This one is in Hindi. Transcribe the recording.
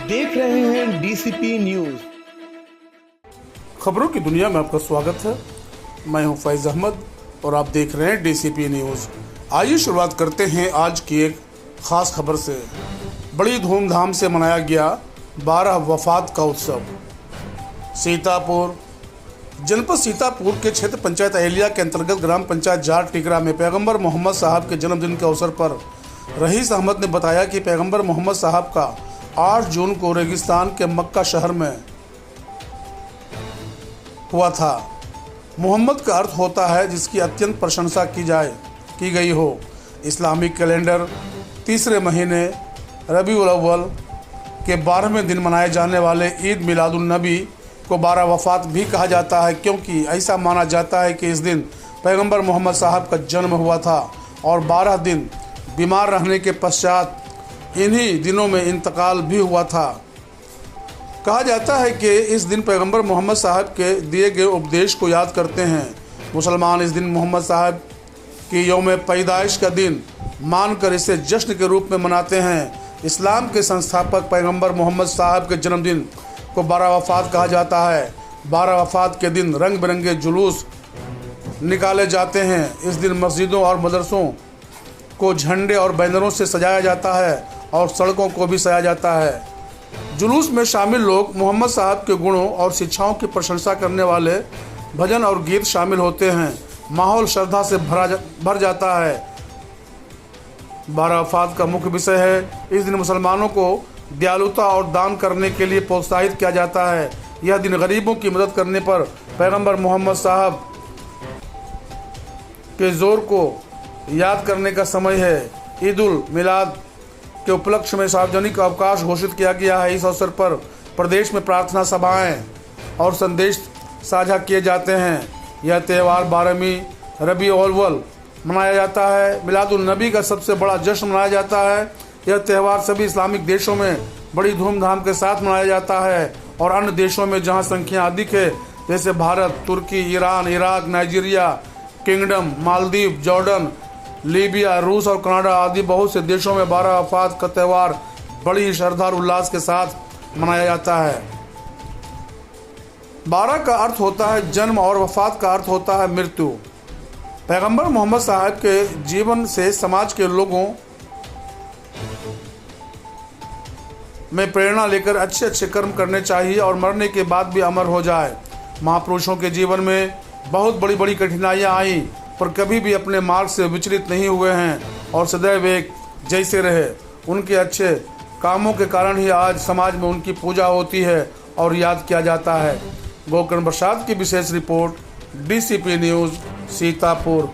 देख रहे हैं डीसीपी न्यूज। खबरों की दुनिया में आपका स्वागत है। मैं हूं फैज अहमद और आप देख रहे हैं डीसीपी न्यूज। आइए शुरुआत करते हैं आज की एक खास खबर से। बड़ी धूमधाम से मनाया गया 12 वफात का उत्सव। सीतापुर जनपद सीतापुर के क्षेत्र पंचायत अहलिया के अंतर्गत ग्राम पंचायत जार टिकरा में पैगंबर मोहम्मद साहब के जन्मदिन के अवसर पर रईस अहमद ने बताया कि पैगंबर मोहम्मद साहब का 8 जून को रेगिस्तान के मक्का शहर में हुआ था। मोहम्मद का अर्थ होता है जिसकी अत्यंत प्रशंसा की गई हो। इस्लामिक कैलेंडर तीसरे महीने रबीउल अव्वल के 12वें दिन मनाए जाने वाले ईद मिलादुन नबी को 12 वफात भी कहा जाता है, क्योंकि ऐसा माना जाता है कि इस दिन पैगंबर मोहम्मद साहब का जन्म हुआ था और 12 दिन बीमार रहने के पश्चात इन्हीं दिनों में इंतकाल भी हुआ था। कहा जाता है कि इस दिन पैगंबर मोहम्मद साहब के दिए गए उपदेश को याद करते हैं। मुसलमान इस दिन मोहम्मद साहब की यौम पैदाइश का दिन मानकर इसे जश्न के रूप में मनाते हैं। इस्लाम के संस्थापक पैगंबर मोहम्मद साहब के जन्मदिन को 12 वफात कहा जाता है। 12 वफात के दिन रंग बिरंगे जुलूस निकाले जाते हैं। इस दिन मस्जिदों और मदरसों को झंडे और बैनरों से सजाया जाता है और सड़कों को भी सजाया जाता है। जुलूस में शामिल लोग मोहम्मद साहब के गुणों और शिक्षाओं की प्रशंसा करने वाले भजन और गीत शामिल होते हैं। माहौल श्रद्धा से भर जाता है। 12 वफात का मुख्य विषय है। इस दिन मुसलमानों को दयालुता और दान करने के लिए प्रोत्साहित किया जाता है। यह दिन गरीबों की मदद करने पर पैगंबर मोहम्मद साहब के जोर को याद करने का समय है। ईद उल मिलाद के उपलक्ष्य में सार्वजनिक अवकाश घोषित किया गया है। इस अवसर पर प्रदेश में प्रार्थना सभाएं और संदेश साझा किए जाते हैं। यह त्यौहार 12वीं रबीउल अव्वल मनाया जाता है। मिलादुन नबी का सबसे बड़ा जश्न मनाया जाता है। यह त्यौहार सभी इस्लामिक देशों में बड़ी धूमधाम के साथ मनाया जाता है और अन्य देशों में जहां संख्या अधिक है, जैसे भारत, तुर्की, Iran, Iraq, Nigeria, kingdom, Maldives, Jordan, Libya, रूस और कनाडा आदि बहुत से देशों में 12 वफात का त्यौहार बड़ी श्रद्धा और उल्लास के साथ मनाया जाता है। 12 का अर्थ होता है जन्म और वफात का अर्थ होता है मृत्यु। पैगंबर मोहम्मद साहब के जीवन से समाज के लोगों में प्रेरणा लेकर अच्छे अच्छे कर्म करने चाहिए और मरने के बाद भी अमर हो जाए। महापुरुषों के जीवन में बहुत बड़ी बड़ी कठिनाइयाँ आई, पर कभी भी अपने मार्ग से विचलित नहीं हुए हैं और सदैव एक जैसे रहे। उनके अच्छे कामों के कारण ही आज समाज में उनकी पूजा होती है और याद किया जाता है। गोकर्ण प्रसाद की विशेष रिपोर्ट, डीसीपी न्यूज़, सीतापुर।